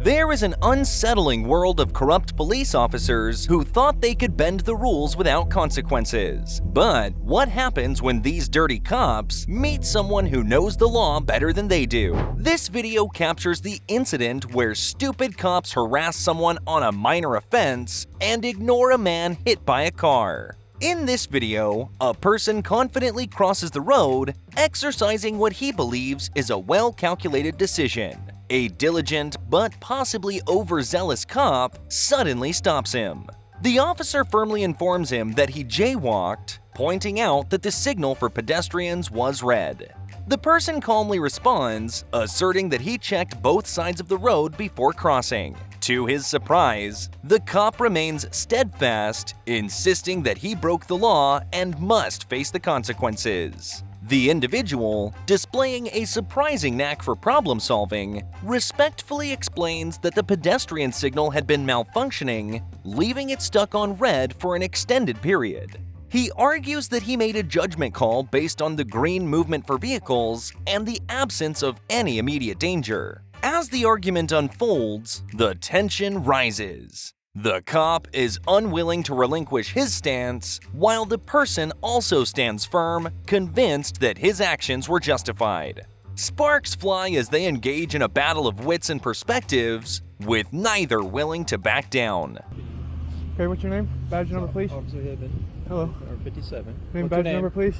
There is an unsettling world of corrupt police officers who thought they could bend the rules without consequences. But what happens when these dirty cops meet someone who knows the law better than they do? This video captures the incident where stupid cops harass someone on a minor offense and ignore a man hit by a car. In this video, a person confidently crosses the road, exercising what he believes is a well-calculated decision. A diligent but possibly overzealous cop suddenly stops him. The officer firmly informs him that he jaywalked, pointing out that the signal for pedestrians was red. The person calmly responds, asserting that he checked both sides of the road before crossing. To his surprise, the cop remains steadfast, insisting that he broke the law and must face the consequences. The individual, displaying a surprising knack for problem-solving, respectfully explains that the pedestrian signal had been malfunctioning, leaving it stuck on red for an extended period. He argues that he made a judgment call based on the green movement for vehicles and the absence of any immediate danger. As the argument unfolds, the tension rises. The cop is unwilling to relinquish his stance, while the person also stands firm, convinced that his actions were justified. Sparks fly as they engage in a battle of wits and perspectives, with neither willing to back down. Okay, what's your name? Badge number, please. Officer Hibben. Hello. Or 57. Name, badge number, please.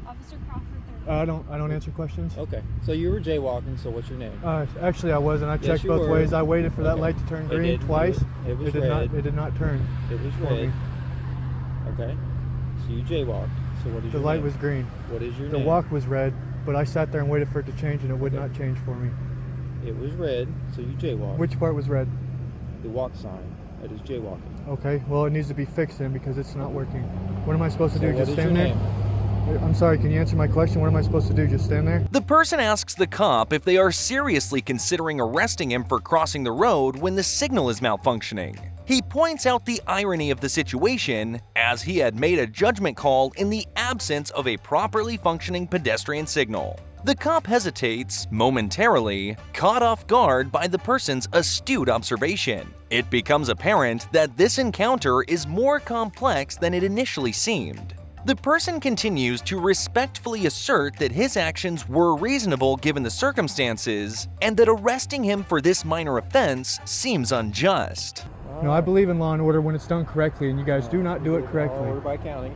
Officer Crawford. I don't answer questions. Okay. So you were jaywalking, so what's your name? Actually, I wasn't. I checked you both were. ways. I waited for that light to turn green twice. It was did red. not. It did not turn. It was for red. me. Okay. So you jaywalked. So what is The your light name? was green. What is your The name? walk was red, but I sat there and waited for it to change, and it would not change for me. It was red, so you jaywalked. Which part was red? The walk sign. That is jaywalking. Okay. Well, it needs to be fixed then because it's not working. What am I supposed to So do? what Just is stand your there? name? I'm sorry. Can you answer my question? What am I supposed to do? Just stand there? The person asks the cop if they are seriously considering arresting him for crossing the road when the signal is malfunctioning. He points out the irony of the situation, as he had made a judgment call in the absence of a properly functioning pedestrian signal. The cop hesitates, momentarily, caught off guard by the person's astute observation. It becomes apparent that this encounter is more complex than it initially seemed. The person continues to respectfully assert that his actions were reasonable given the circumstances, and that arresting him for this minor offense seems unjust. No, I believe in law and order when it's done correctly, and you guys do not do it correctly. Order by county.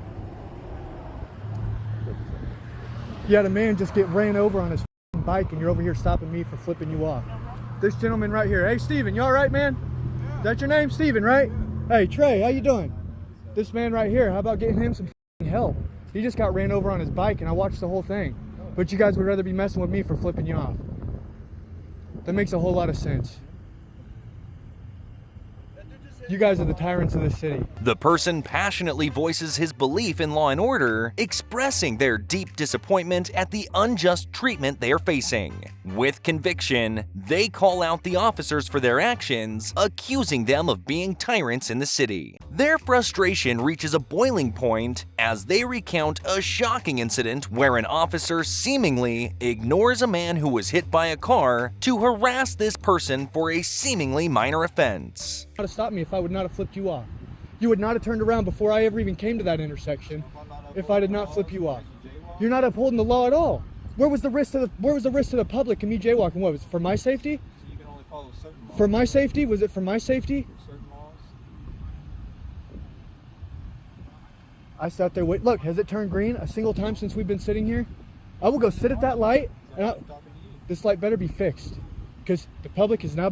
You had a man just get ran over on his bike, and you're over here stopping me for flipping you off. This gentleman right here. Hey, Steven, you all right, man? Is that your name? Steven, right? Hey, Trey, how you doing? This man right here, how about getting him some help? He just got ran over on his bike, and I watched the whole thing. But you guys would rather be messing with me for flipping you off. That makes a whole lot of sense. You guys are the tyrants of this city. The person passionately voices his belief in law and order, expressing their deep disappointment at the unjust treatment they are facing. With conviction, they call out the officers for their actions, accusing them of being tyrants in the city. Their frustration reaches a boiling point as they recount a shocking incident where an officer seemingly ignores a man who was hit by a car to harass this person for a seemingly minor offense. To stop me if I would not have flipped you off. You would not have turned around before I ever even came to that intersection if I did not flip you off. You're not upholding the law at all. Where was the risk to the public and me jaywalking? What was it, for my safety? So you can only follow certain laws. For my safety? Was it for my safety? Certain laws. I sat there. Wait, look, has it turned green a single time since we've been sitting here? I will go sit at that light, and this light better be fixed because the public is now.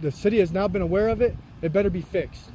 The city has now been aware of it. It better be fixed.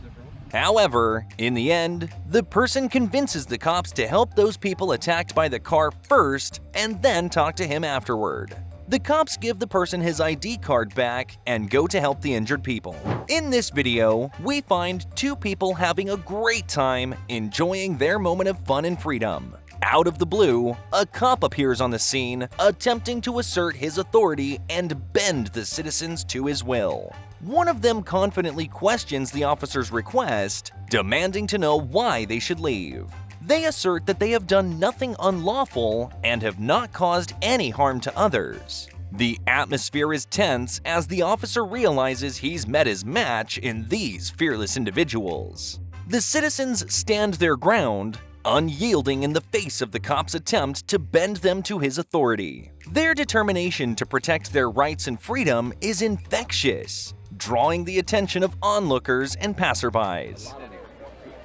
However, in the end, the person convinces the cops to help those people attacked by the car first and then talk to him afterward. The cops give the person his ID card back and go to help the injured people. In this video, we find two people having a great time enjoying their moment of fun and freedom. Out of the blue, a cop appears on the scene, attempting to assert his authority and bend the citizens to his will. One of them confidently questions the officer's request, demanding to know why they should leave. They assert that they have done nothing unlawful and have not caused any harm to others. The atmosphere is tense as the officer realizes he's met his match in these fearless individuals. The citizens stand their ground, unyielding in the face of the cop's attempt to bend them to his authority. Their determination to protect their rights and freedom is infectious, drawing the attention of onlookers and passerbys.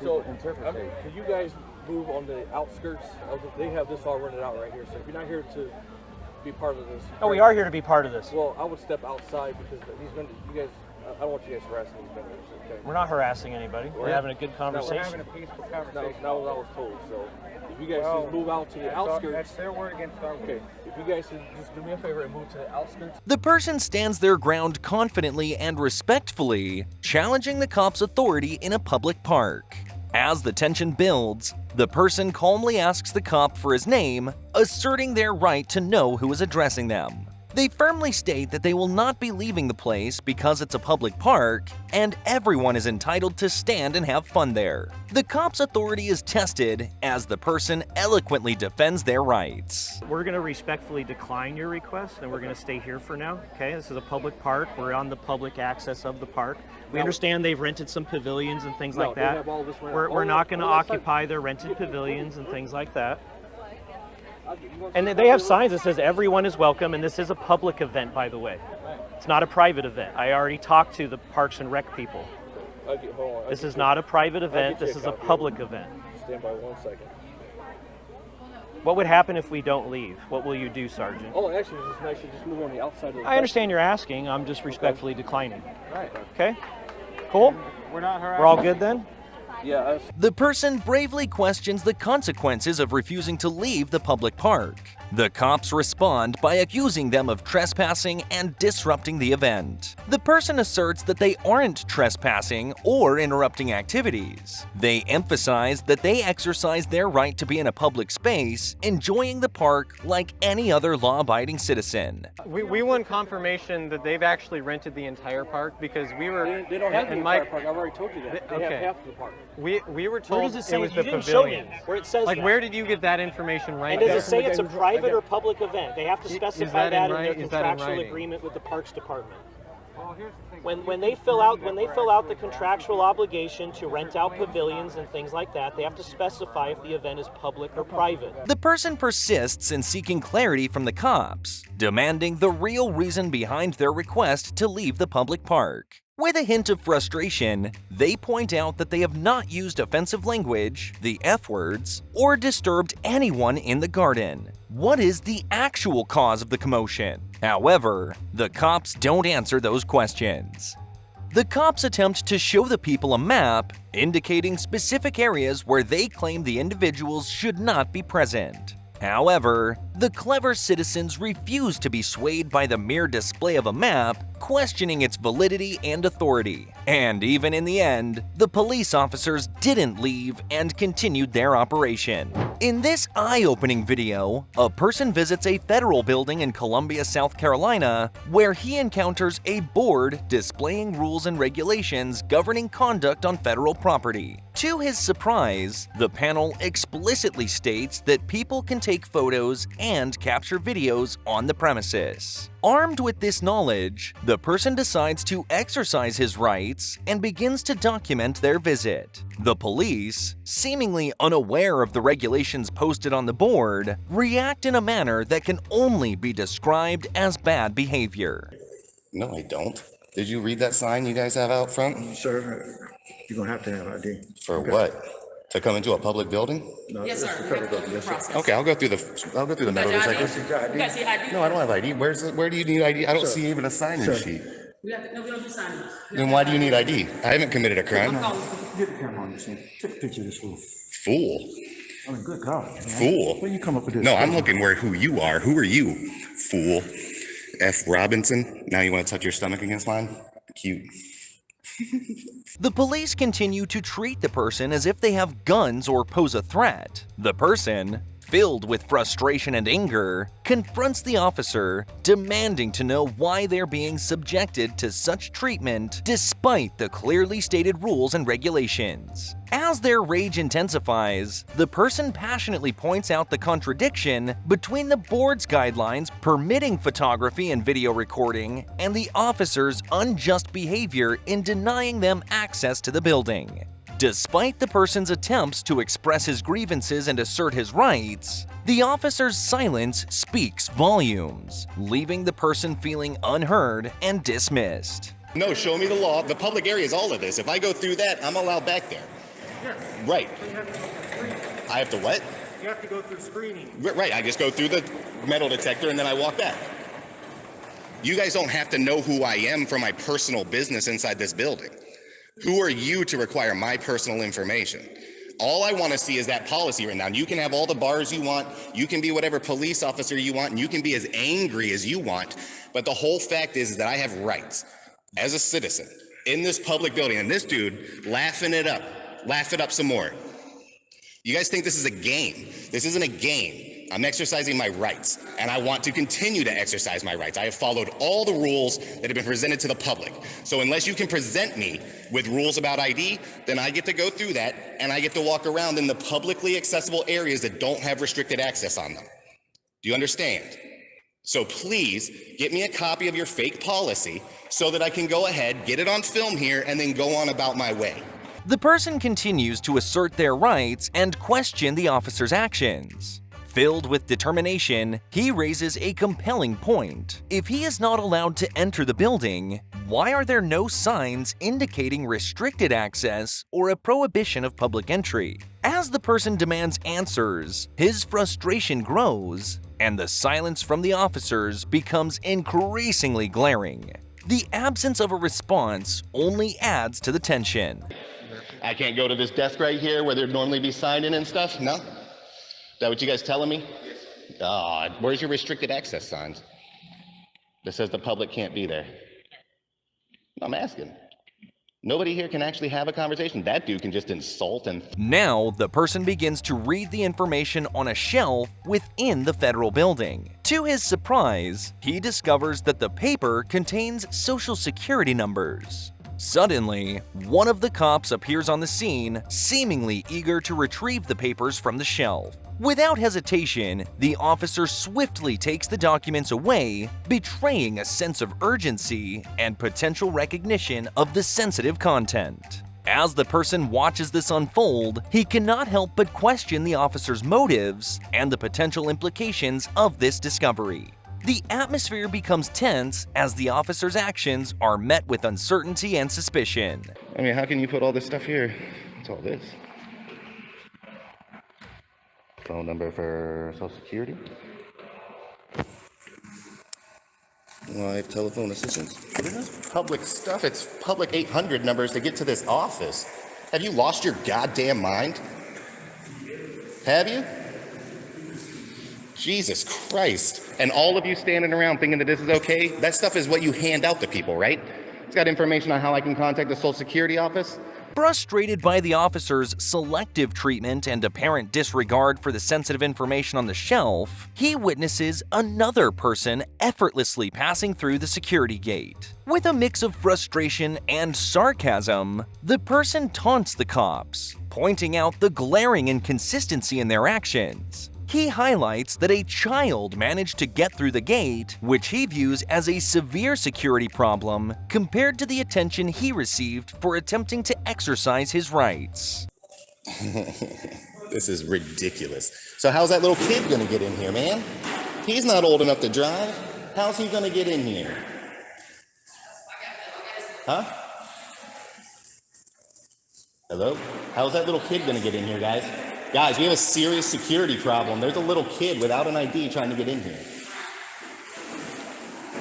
So, can you guys move on the outskirts of they have this all rented out right here, so if you're not here to be part of this. Oh, we are here to be part of this. Well, I would step outside because these vendors, you guys, I don't want you guys harassing these vendors, okay? We're not harassing anybody. We're having a good conversation. We're having a peaceful conversation. That was what I was told, so if you guys just move out to the outskirts. That's their word against our word. Okay, if you guys just do me a favor and move to the outskirts. The person stands their ground confidently and respectfully, challenging the cop's authority in a public park. As the tension builds, the person calmly asks the cop for his name, asserting their right to know who is addressing them. They firmly state that they will not be leaving the place because it's a public park and everyone is entitled to stand and have fun there. The cop's authority is tested as the person eloquently defends their rights. We're going to respectfully decline your request and we're going to stay here for now. Okay, this is a public park. We're on the public access of the park. We understand they've rented some pavilions and things like that. We're not going to occupy their rented pavilions and things like that. And they have signs that says everyone is welcome, and this is a public event, by the way. It's not a private event. I already talked to the Parks and Rec people. This is not a private event, this is a public event. Stand by 1 second. What would happen if we don't leave? What will you do, Sergeant? Oh, actually, it's nice to just move on the outside of the I understand you're asking, I'm just respectfully declining. Right. Okay? Cool? We're not harassing. We're all good then? Yeah. The person bravely questions the consequences of refusing to leave the public park. The cops respond by accusing them of trespassing and disrupting the event. The person asserts that they aren't trespassing or interrupting activities. They emphasize that they exercise their right to be in a public space, enjoying the park like any other law-abiding citizen. We want confirmation that they've actually rented the entire park because we were. They don't have the entire park. I've already told you that. They have half the park. We were told Where does it say was you the didn't show me pavilion. where it says Like, that? where did you get that information right And does there? it say it's a private or public event? They have to Is specify that that in in their writing? Is that in contractual writing? agreement with the Parks Department. When they fill out the contractual obligation to rent out pavilions and things like that, they have to specify if the event is public or private. The person persists in seeking clarity from the cops, demanding the real reason behind their request to leave the public park. With a hint of frustration, they point out that they have not used offensive language, the F words, or disturbed anyone in the garden. What is the actual cause of the commotion? However, the cops don't answer those questions. The cops attempt to show the people a map indicating specific areas where they claim the individuals should not be present. However, the clever citizens refuse to be swayed by the mere display of a map, questioning its validity and authority. And even in the end, the police officers didn't leave and continued their operation. In this eye-opening video, a person visits a federal building in Columbia, South Carolina, where he encounters a board displaying rules and regulations governing conduct on federal property. To his surprise, the panel explicitly states that people can take photos and capture videos on the premises. Armed with this knowledge, the person decides to exercise his rights and begins to document their visit. The police, seemingly unaware of the regulations posted on the board, react in a manner that can only be described as bad behavior. No, I don't. Did you read that sign you guys have out front? Sir, you're gonna have to have ID. For what? To come into a public building? No, Yes, it's sir. the federal government. Yes, sir. Process. Okay, I'll go through the metal Got your detector. This is your ID? You guys see ID? No, I don't have ID. Where do you need ID? I don't Sir. see even a sign-in Sir. sheet. We don't do signage. Then why do you need ID? I haven't committed a crime. Get the camera on this thing. Take a picture of this fool. Fool. I mean, good God. man. Fool. When you come up with this? No, I'm looking where who you are. Who are you? Fool. F. Robinson. Now you want to touch your stomach against mine? Cute. The police continue to treat the person as if they have guns or pose a threat. The person, filled with frustration and anger, confronts the officer, demanding to know why they're being subjected to such treatment despite the clearly stated rules and regulations. As their rage intensifies, the person passionately points out the contradiction between the board's guidelines permitting photography and video recording and the officer's unjust behavior in denying them access to the building. Despite the person's attempts to express his grievances and assert his rights, the officer's silence speaks volumes, leaving the person feeling unheard and dismissed. No, show me the law. The public area is all of this. If I go through that, I'm allowed back there. Right. I have to what? You have to go through screening. Right, I just go through the metal detector and then I walk back. You guys don't have to know who I am for my personal business inside this building. Who are you to require my personal information? All I want to see is that policy written down. You can have all the bars you want, you can be whatever police officer you want, and you can be as angry as you want, but the whole fact is that I have rights as a citizen in this public building, and this dude laughing it up some more. You guys think this is a game. This isn't a game. I'm exercising my rights, and I want to continue to exercise my rights. I have followed all the rules that have been presented to the public. So unless you can present me with rules about ID, then I get to go through that, and I get to walk around in the publicly accessible areas that don't have restricted access on them. Do you understand? So please get me a copy of your fake policy so that I can go ahead, get it on film here, and then go on about my way. The person continues to assert their rights and question the officer's actions. Filled with determination, he raises a compelling point. If he is not allowed to enter the building, why are there no signs indicating restricted access or a prohibition of public entry? As the person demands answers, his frustration grows, and the silence from the officers becomes increasingly glaring. The absence of a response only adds to the tension. I can't go to this desk right here where there'd normally be signing and stuff? No? Is that what you guys telling me? Where's your restricted access signs that says the public can't be there? I'm asking. Nobody here can actually have a conversation. That dude can just insult and... Now, the person begins to read the information on a shelf within the federal building. To his surprise, he discovers that the paper contains social security numbers. Suddenly, one of the cops appears on the scene, seemingly eager to retrieve the papers from the shelf. Without hesitation, the officer swiftly takes the documents away, betraying a sense of urgency and potential recognition of the sensitive content. As the person watches this unfold, he cannot help but question the officer's motives and the potential implications of this discovery. The atmosphere becomes tense as the officer's actions are met with uncertainty and suspicion. I mean, how can you put all this stuff here? What's all this? Phone number for Social Security? Live telephone assistance. This is public stuff. It's public 800 numbers to get to this office. Have you lost your goddamn mind? Have you? Jesus Christ. And all of you standing around thinking that this is okay? That stuff is what you hand out to people, right? It's got information on how I can contact the Social Security office. Frustrated by the officer's selective treatment and apparent disregard for the sensitive information on the shelf, he witnesses another person effortlessly passing through the security gate. With a mix of frustration and sarcasm, the person taunts the cops, pointing out the glaring inconsistency in their actions. He highlights that a child managed to get through the gate, which he views as a severe security problem compared to the attention he received for attempting to exercise his rights. This is ridiculous. So how's that little kid gonna get in here, man? He's not old enough to drive. How's he gonna get in here? Huh? Hello? How's that little kid gonna get in here, guys? Guys, we have a serious security problem. There's a little kid without an ID trying to get in here.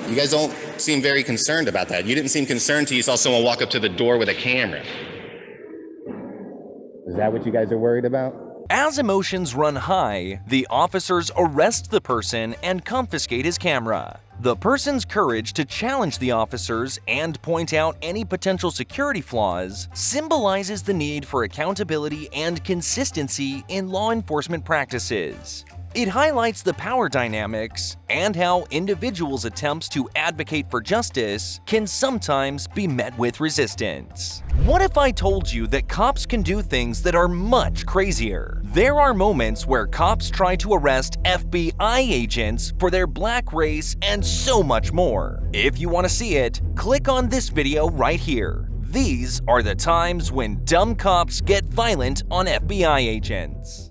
You guys don't seem very concerned about that. You didn't seem concerned till you saw someone walk up to the door with a camera. Is that what you guys are worried about? As emotions run high, the officers arrest the person and confiscate his camera. The person's courage to challenge the officers and point out any potential security flaws symbolizes the need for accountability and consistency in law enforcement practices. It highlights the power dynamics and how individuals' attempts to advocate for justice can sometimes be met with resistance. What if I told you that cops can do things that are much crazier? There are moments where cops try to arrest FBI agents for their black race and so much more. If you want to see it, click on this video right here. These are the times when dumb cops get violent on FBI agents.